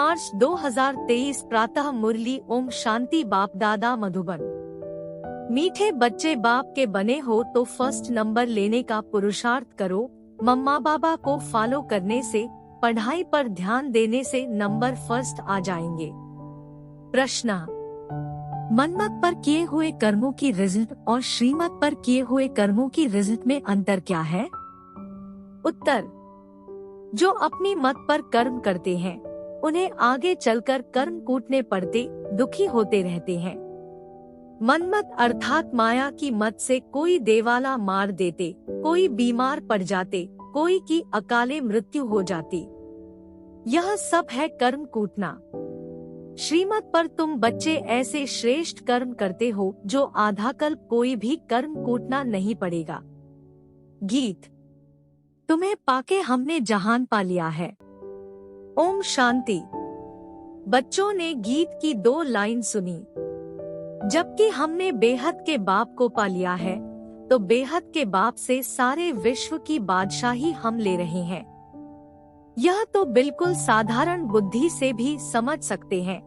मार्च 2023 प्रातः मुरली। ओम शांति। बाप दादा मधुबन। मीठे बच्चे, बाप के बने हो तो फर्स्ट नंबर लेने का पुरुषार्थ करो। मम्मा बाबा को फॉलो करने से, पढ़ाई पर ध्यान देने से नंबर फर्स्ट आ जाएंगे। प्रश्न: मन्मत पर किए हुए कर्मों की रिजल्ट और श्रीमत पर किए हुए कर्मों की रिजल्ट में अंतर क्या है? उत्तर: जो अपनी मत पर कर्म करते हैं उन्हें आगे चलकर कर्म कूटने पड़ते, दुखी होते रहते हैं। मन्मत अर्थात माया की मत से कोई देवाला मार देते, कोई बीमार पड़ जाते, कोई की अकाले मृत्यु हो जाती। यह सब है कर्म कूटना। श्रीमत पर तुम बच्चे ऐसे श्रेष्ठ कर्म करते हो जो आधा कल्प कोई भी कर्म कूटना नहीं पड़ेगा। गीत: तुम्हें पाके हमने जहान पा लिया है। ओम शांति। बच्चों ने गीत की 2 लाइन सुनी। जबकि हमने बेहद के बाप को पा लिया है, तो बेहद के बाप से सारे विश्व की बादशाही हम ले रहे हैं। यह तो बिल्कुल साधारण बुद्धि से भी समझ सकते हैं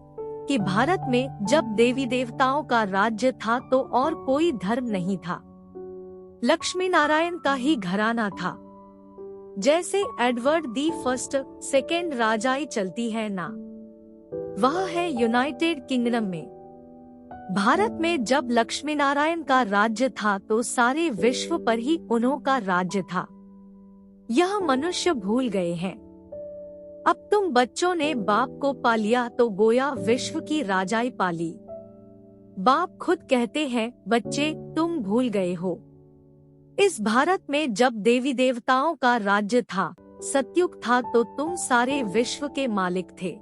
कि भारत में जब देवी देवताओं का राज्य था तो और कोई धर्म नहीं था, लक्ष्मी नारायण का ही घराना था। जैसे एडवर्ड दी फर्स्ट, सेकेंड राजाई चलती है ना, वह है यूनाइटेड किंगडम में। भारत में जब लक्ष्मी नारायण का राज्य था तो सारे विश्व पर ही उन्हों का राज्य था। यह मनुष्य भूल गए हैं। अब तुम बच्चों ने बाप को पा लिया तो गोया विश्व की राजाई पाली। बाप खुद कहते हैं, बच्चे तुम भूल गए हो। इस भारत में जब देवी देवताओं का राज्य था, सतयुग था, तो तुम सारे विश्व के मालिक थे।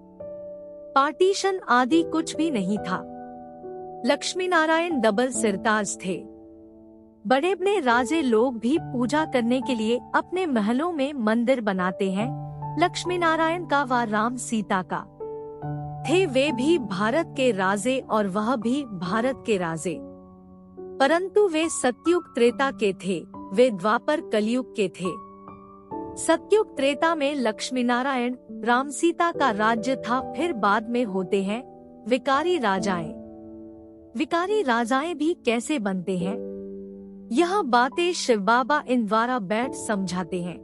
पार्टीशन आदि कुछ भी नहीं था। लक्ष्मी नारायण डबल सिरताज थे। बड़े बड़े राजे लोग भी पूजा करने के लिए अपने महलों में मंदिर बनाते हैं। लक्ष्मी नारायण का व राम सीता का थे, वे भी भारत के राजे और वह भी भारत के राजे, परंतु वे सतयुग त्रेता के थे, वे द्वापर कलयुग के थे। सतयुग त्रेता में लक्ष्मी नारायण राम सीता का राज्य था। फिर बाद में होते हैं विकारी राजाएं। विकारी राजाएं भी कैसे बनते हैं, यह बातें शिव बाबा इन द्वारा बैठ समझाते हैं।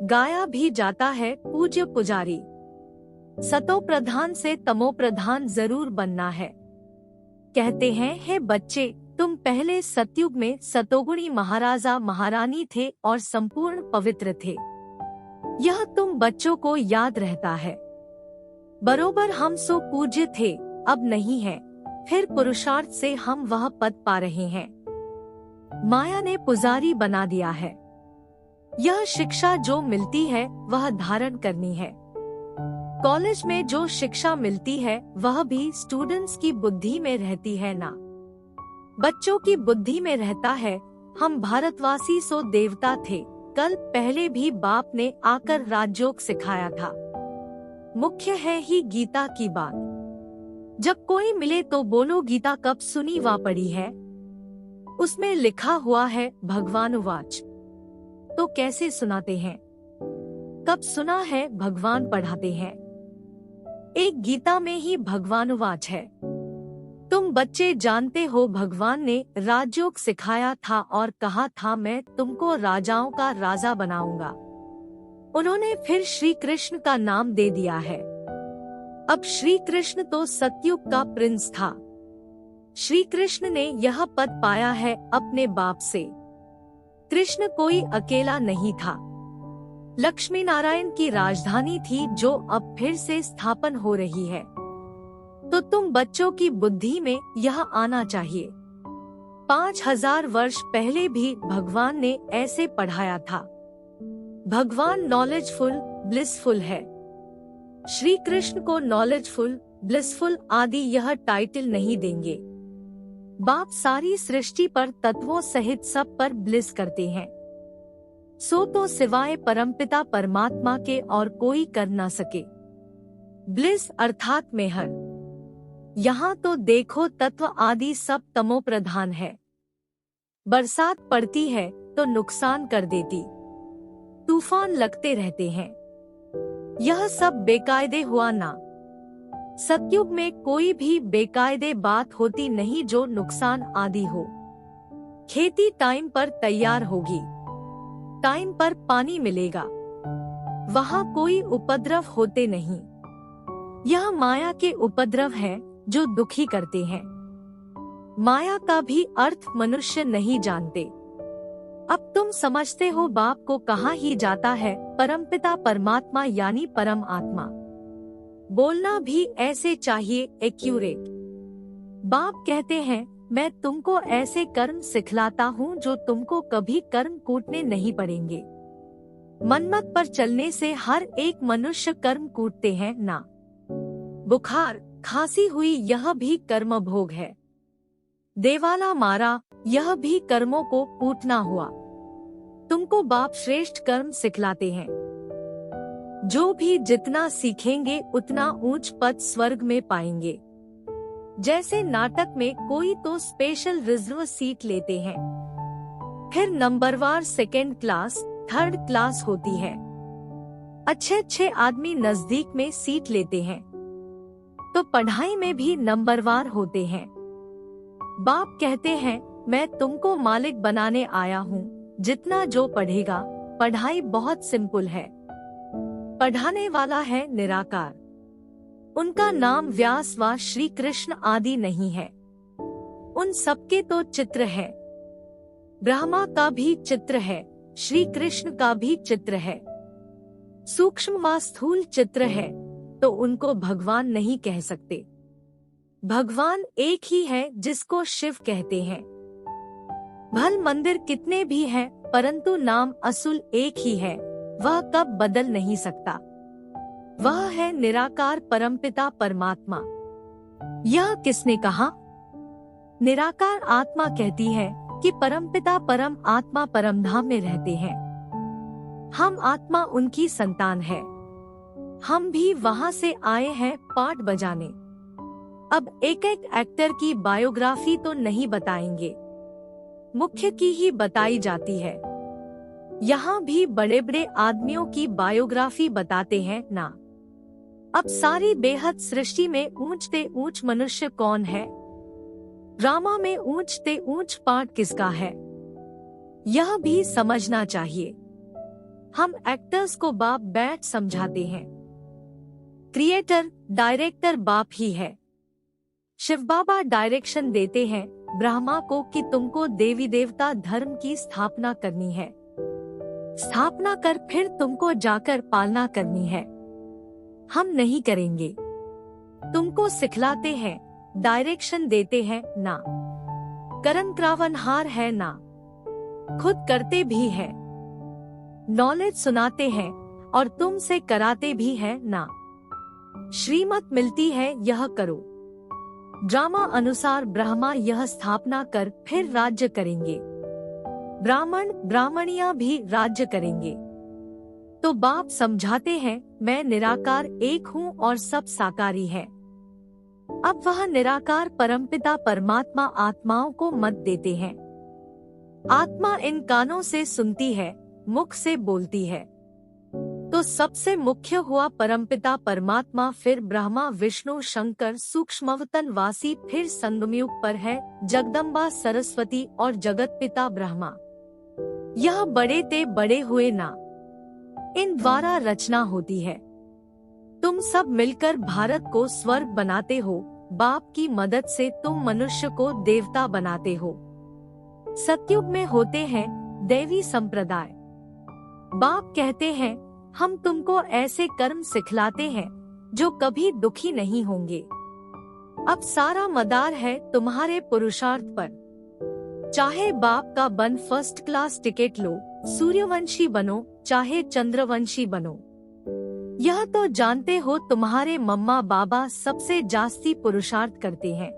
गाया भी जाता है, पूज्य पुजारी सतो प्रधान से तमो प्रधान जरूर बनना है। कहते हैं, हे बच्चे, तुम पहले सतयुग में सतोगुणी महाराजा महारानी थे और संपूर्ण पवित्र थे। यह तुम बच्चों को याद रहता है। बरोबर हम सो पूज्य थे, अब नहीं है। फिर पुरुषार्थ से हम वह पद पा रहे हैं। माया ने पुजारी बना दिया है। यह शिक्षा जो मिलती है वह धारण करनी है। कॉलेज में जो शिक्षा मिलती है वह भी स्टूडेंट्स की बुद्धि में रहती है ना, बच्चों की बुद्धि में रहता है। हम भारतवासी सो देवता थे। कल पहले भी बाप ने आकर राजयोग सिखाया था। मुख्य है ही गीता की बात। जब कोई मिले तो बोलो, गीता कब सुनी व पढ़ी है? उसमें लिखा हुआ है भगवानुवाच। तो कैसे सुनाते हैं? कब सुना है? भगवान पढ़ाते हैं। एक गीता में ही भगवानुवाच है। तुम बच्चे जानते हो, भगवान ने राजयोग सिखाया था और कहा था, मैं तुमको राजाओं का राजा बनाऊंगा। उन्होंने फिर श्री कृष्ण का नाम दे दिया है। अब श्री कृष्ण तो सतयुग का प्रिंस था। श्री कृष्ण ने यह पद पाया है अपने बाप से। कृष्ण कोई अकेला नहीं था। लक्ष्मी नारायण की राजधानी थी जो अब फिर से स्थापन हो रही है। तो तुम बच्चों की बुद्धि में यह आना चाहिए। 5000 वर्ष पहले भी भगवान ने ऐसे पढ़ाया था। भगवान नॉलेजफुल, ब्लिसफुल है। श्री कृष्ण को नॉलेजफुल, ब्लिसफुल आदि यह टाइटल नहीं देंगे। बाप सारी सृष्टि पर तत्वों सहित सब पर ब्लिस करते हैं। सो तो सिवाय परमपिता परमात्मा के और कोई कर ना सके। ब्लिस अर्थात मेहर। यहाँ तो देखो, तत्व आदि सब तमो प्रधान है। बरसात पड़ती है तो नुकसान कर देती, तूफान लगते रहते हैं। यह सब बेकायदे हुआ ना। सतयुग में कोई भी बेकायदे बात होती नहीं जो नुकसान आदि हो। खेती टाइम पर तैयार होगी, टाइम पर पानी मिलेगा, वहाँ कोई उपद्रव होते नहीं। यह माया के उपद्रव हैं जो दुखी करते हैं। माया का भी अर्थ मनुष्य नहीं जानते। अब तुम समझते हो बाप को कहा ही जाता है परमपिता परमात्मा यानी परम आत्मा। बोलना भी ऐसे चाहिए, एक्यूरेट। बाप कहते हैं मैं तुमको ऐसे कर्म सिखलाता हूँ जो तुमको कभी कर्म कूटने नहीं पड़ेंगे। मनमत पर चलने से हर एक मनुष्य कर्म कूटते हैं ना। बुखार खांसी हुई यह भी कर्म भोग है। देवाला मारा यह भी कर्मों को कूटना हुआ। तुमको बाप श्रेष्ठ कर्म सिखलाते हैं। जो भी जितना सीखेंगे उतना ऊंच पद स्वर्ग में पाएंगे। जैसे नाटक में कोई तो स्पेशल रिजर्व सीट लेते हैं, फिर नंबरवार सेकेंड क्लास थर्ड क्लास होती है। अच्छे आदमी नजदीक में सीट लेते हैं, तो पढ़ाई में भी नंबरवार होते हैं। बाप कहते हैं मैं तुमको मालिक बनाने आया हूँ। जितना जो पढ़ेगा, पढ़ाई बहुत सिंपल है। पढ़ाने वाला है निराकार। उनका नाम व्यास व श्री कृष्ण आदि नहीं है। उन सबके तो चित्र है। ब्रह्मा का भी चित्र है, श्री कृष्ण का भी चित्र है। सूक्ष्म व स्थूल चित्र है, तो उनको भगवान नहीं कह सकते। भगवान एक ही है जिसको शिव कहते हैं। भल मंदिर कितने भी हैं, परंतु नाम असुल एक ही है, वह कब बदल नहीं सकता। वह है निराकार परमपिता परमात्मा। यह किसने कहा? निराकार आत्मा कहती है कि परमपिता परम आत्मा परमधाम में रहते हैं। हम आत्मा उनकी संतान है। हम भी वहाँ से आए हैं पाठ बजाने। अब एक एक्टर की बायोग्राफी तो नहीं बताएंगे, मुख्य की ही बताई जाती है। यहाँ भी बड़े बड़े आदमियों की बायोग्राफी बताते हैं ना। अब सारी बेहद सृष्टि में ऊंचते ऊंच मनुष्य कौन है? ड्रामा में ऊंचते ऊंच पार्ट किसका है? यह भी समझना चाहिए। हम एक्टर्स को बाप बैठ समझाते हैं। क्रिएटर डायरेक्टर बाप ही है। शिव बाबा डायरेक्शन देते हैं ब्रह्मा को कि तुमको देवी देवता धर्म की स्थापना करनी है। स्थापना कर फिर तुमको जाकर पालना करनी है। हम नहीं करेंगे। तुमको सिखलाते हैं, डायरेक्शन देते हैं ना। करन क्रावनहार है ना, खुद करते भी है। नॉलेज सुनाते हैं और तुमसे कराते भी है ना। श्रीमत मिलती है यह करो। ड्रामा अनुसार ब्रह्मा यह स्थापना कर फिर राज्य करेंगे। ब्राह्मण ब्राह्मणियां भी राज्य करेंगे। तो बाप समझाते हैं मैं निराकार एक हूँ और सब साकारी है। अब वह निराकार परमपिता परमात्मा आत्माओं को मत देते हैं। आत्मा इन कानों से सुनती है, मुख से बोलती है। तो सबसे मुख्य हुआ परमपिता परमात्मा, फिर ब्रह्मा विष्णु शंकर सूक्ष्मवतन वासी, फिर संगमयुग पर है जगदम्बा सरस्वती और जगत पिता ब्रह्मा। यह बड़े ते बड़े हुए ना। इन द्वारा रचना होती है। तुम सब मिलकर भारत को स्वर्ग बनाते हो। बाप की मदद से तुम मनुष्य को देवता बनाते हो। सतयुग में होते हैं दैवी संप्रदाय। बाप कहते हैं हम तुमको ऐसे कर्म सिखलाते हैं जो कभी दुखी नहीं होंगे। अब सारा मदार है तुम्हारे पुरुषार्थ पर। चाहे बाप का बन फर्स्ट क्लास टिकट लो, सूर्यवंशी बनो, चाहे चंद्रवंशी बनो। यह तो जानते हो तुम्हारे मम्मा बाबा सबसे जास्ती पुरुषार्थ करते हैं,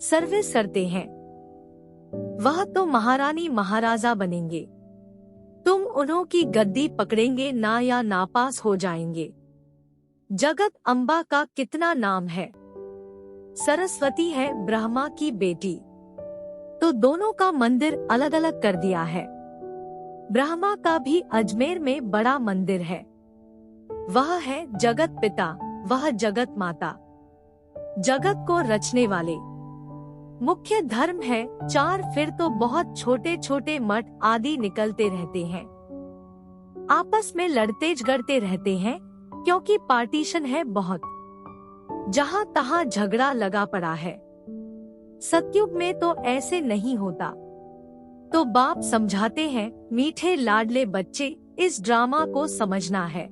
सर्विस करते हैं। वह तो महारानी महाराजा बनेंगे। तुम उन्हों की गद्दी पकड़ेंगे ना या नापास हो जाएंगे। जगत अम्बा का कितना नाम है। सरस्वती है ब्रह्मा की बेटी, तो दोनों का मंदिर अलग अलग कर दिया है। ब्रह्मा का भी अजमेर में बड़ा मंदिर है। वह है जगत पिता, वह जगत माता, जगत को रचने वाले। मुख्य धर्म है 4, फिर तो बहुत छोटे छोटे मठ आदि निकलते रहते हैं। आपस में लड़ते झगड़ते रहते हैं, क्योंकि पार्टीशन है बहुत, जहाँ तहाँ झगड़ा लगा पड़ा है। सतयुग में तो ऐसे नहीं होता। तो बाप समझाते हैं, मीठे लाडले बच्चे, इस ड्रामा को समझना है।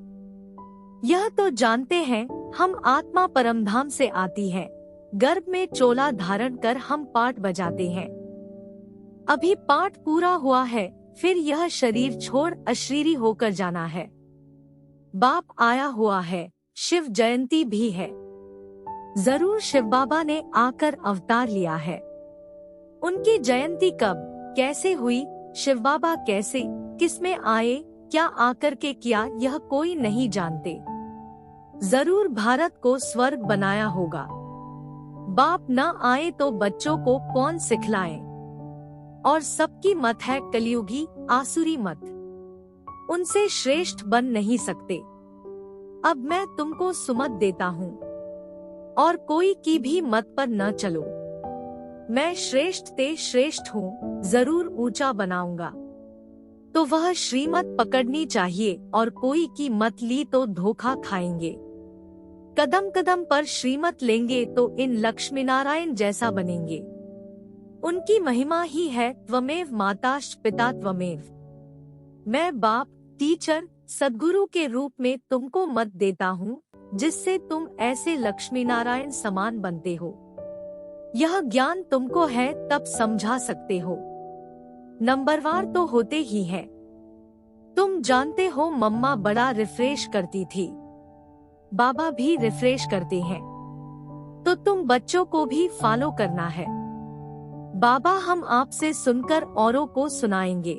यह तो जानते हैं हम आत्मा परमधाम से आती है, गर्भ में चोला धारण कर हम पाठ बजाते हैं। अभी पाठ पूरा हुआ है, फिर यह शरीर छोड़ अशरीरी होकर जाना है। बाप आया हुआ है, शिव जयंती भी है। जरूर शिव बाबा ने आकर अवतार लिया है। उनकी जयंती कब कैसे हुई, शिव बाबा कैसे किसमें आए, क्या आकर के किया, यह कोई नहीं जानते। जरूर भारत को स्वर्ग बनाया होगा। बाप न आए तो बच्चों को कौन सिखलाए। और सबकी मत है कलयुगी आसुरी मत, उनसे श्रेष्ठ बन नहीं सकते। अब मैं तुमको सुमत देता हूँ, और कोई की भी मत पर न चलो। मैं श्रेष्ठ ते श्रेष्ठ हूँ, जरूर ऊंचा बनाऊंगा। तो वह श्रीमत पकड़नी चाहिए, और कोई की मत ली तो धोखा खाएंगे। कदम कदम पर श्रीमत लेंगे तो इन लक्ष्मी नारायण जैसा बनेंगे। उनकी महिमा ही है त्वमेव माताश्च पिता त्वमेव। मैं बाप, टीचर, सद्गुरु के रूप में तुमको मत देता हूँ, जिससे तुम ऐसे लक्ष्मी नारायण समान बनते हो। यह ज्ञान तुमको है तब समझा सकते हो। नंबरवार तो होते ही है। तुम जानते हो मम्मा बड़ा रिफ्रेश करती थी, बाबा भी रिफ्रेश करते हैं, तो तुम बच्चों को भी फॉलो करना है। बाबा हम आपसे सुनकर औरों को सुनाएंगे।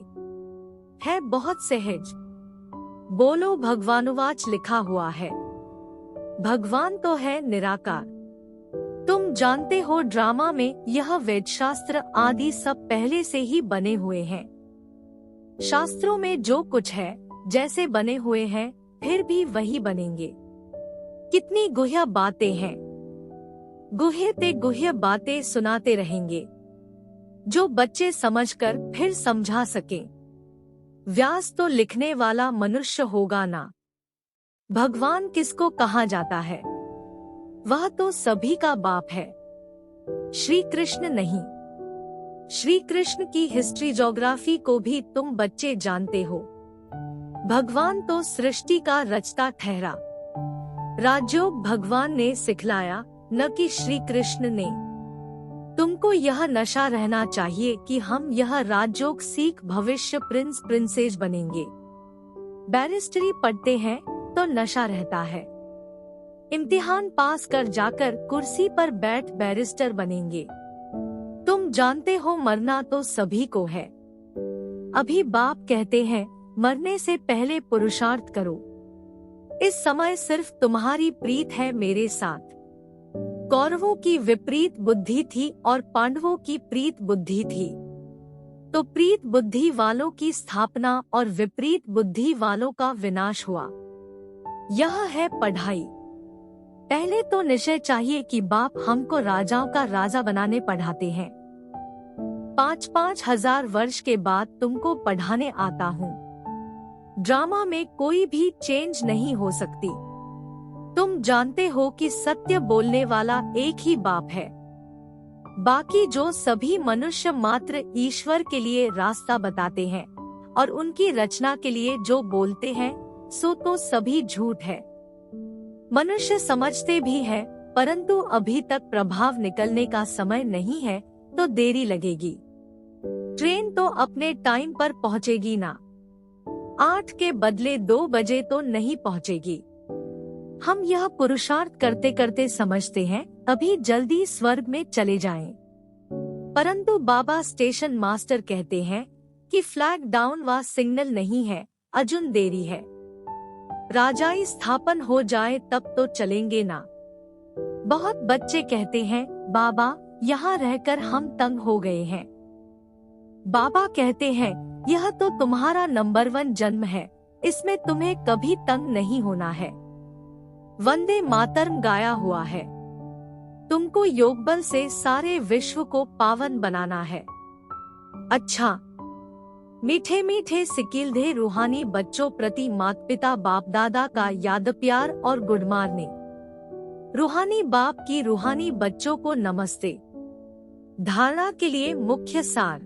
है बहुत सहज। बोलो भगवानुवाच लिखा हुआ है। भगवान तो है निराकार। तुम जानते हो ड्रामा में यह वेदशास्त्र आदि सब पहले से ही बने हुए हैं। शास्त्रों में जो कुछ है जैसे बने हुए हैं, फिर भी वही बनेंगे। कितनी गुह्य बातें हैं, गुह्य ते गुह्य बातें सुनाते रहेंगे, जो बच्चे समझकर फिर समझा सकें। व्यास तो लिखने वाला मनुष्य होगा ना। भगवान किसको कहा जाता है, वह तो सभी का बाप है, श्री कृष्ण नहीं। श्री कृष्ण की हिस्ट्री ज्योग्राफी को भी तुम बच्चे जानते हो। भगवान तो सृष्टि का रचता ठहरा। राजयोग भगवान ने सिखलाया, न कि श्री कृष्ण ने। तुमको यह नशा रहना चाहिए कि हम यह राजयोग सीख भविष्य प्रिंस प्रिंसेस बनेंगे। बैरिस्टरी पढ़ते हैं तो नशा रहता है। इम्तिहान पास कर जाकर कुर्सी पर बैठ बैरिस्टर बनेंगे। तुम जानते हो मरना तो सभी को है। अभी बाप कहते हैं मरने से पहले पुरुषार्थ करो। इस समय सिर्फ तुम्हारी प्रीत है मेरे साथ। कौरवों की विपरीत बुद्धि थी और पांडवों की प्रीत बुद्धि थी। तो प्रीत बुद्धि वालों की स्थापना और विपरीत बुद्धि वालों का विनाश हुआ। यह है पढ़ाई। पहले तो निश्चय चाहिए कि बाप हमको राजाओं का राजा बनाने पढ़ाते हैं। 5-5 हजार वर्ष के बाद तुमको पढ़ाने आता हूँ। ड्रामा में कोई भी चेंज नहीं हो सकती। तुम जानते हो कि सत्य बोलने वाला एक ही बाप है। बाकी जो सभी मनुष्य मात्र ईश्वर के लिए रास्ता बताते हैं और उनकी रचना के लिए जो बोलते हैं, सो तो सभी झूठ है। मनुष्य समझते भी है, परंतु अभी तक प्रभाव निकलने का समय नहीं है, तो देरी लगेगी। ट्रेन तो अपने टाइम पर पहुंचेगी ना। 8 के बदले 2 बजे तो नहीं पहुंचेगी। हम यह पुरुषार्थ करते करते समझते हैं अभी जल्दी स्वर्ग में चले जाएं। परंतु बाबा स्टेशन मास्टर कहते हैं कि फ्लैग डाउन व सिग्नल नहीं है, अजुन देरी है। राजाई स्थापन हो जाए तब तो चलेंगे ना। बहुत बच्चे कहते हैं बाबा यहाँ रहकर हम तंग हो गए हैं। बाबा कहते हैं यह तो तुम्हारा नंबर 1 जन्म है, इसमें तुम्हें कभी तंग नहीं होना है। वंदे मातरम गाया हुआ है। तुमको योग बल से सारे विश्व को पावन बनाना है। अच्छा, मीठे मीठे सिकिलधे रूहानी बच्चों प्रति माता पिता बाप दादा का याद प्यार और गुड मॉर्निंग। रूहानी बाप की रूहानी बच्चों को नमस्ते। धारणा के लिए मुख्य सार।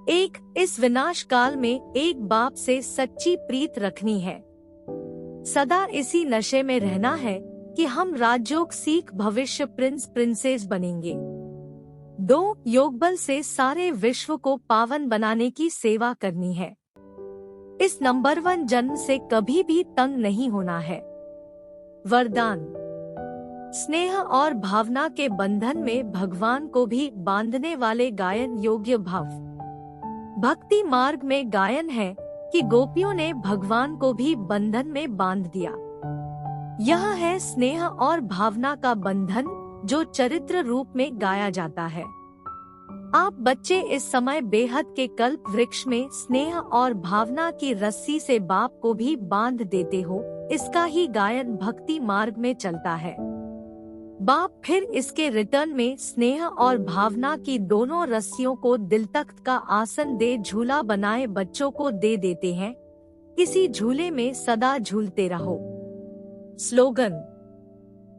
1. इस विनाश काल में एक बाप से सच्ची प्रीत रखनी है। सदा इसी नशे में रहना है कि हम राजयोग सीख भविष्य प्रिंस प्रिंसेस बनेंगे। 2. योग बल से सारे विश्व को पावन बनाने की सेवा करनी है। इस नंबर 1 जन्म से कभी भी तंग नहीं होना है। वरदान। स्नेह और भावना के बंधन में भगवान को भी बांधने वाले गायन योग्य भाव। भक्ति मार्ग में गायन है कि गोपियों ने भगवान को भी बंधन में बांध दिया। यह है स्नेह और भावना का बंधन जो चरित्र रूप में गाया जाता है। आप बच्चे इस समय बेहद के कल्प वृक्ष में स्नेह और भावना की रस्सी से बाप को भी बांध देते हो। इसका ही गायन भक्ति मार्ग में चलता है। बाप फिर इसके रिटर्न में स्नेह और भावना की दोनों रस्सियों को दिल तख्त का आसन दे झूला बनाए बच्चों को दे देते हैं। इसी झूले में सदा झूलते रहो। स्लोगन।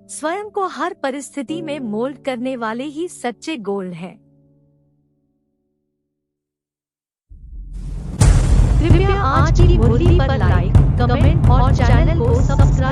स्वयं को हर परिस्थिति में मोल्ड करने वाले ही सच्चे गोल्ड हैं। कृपया आज की मुरली पर लाइक, कमेंट और चैनल को सब्सक्राइब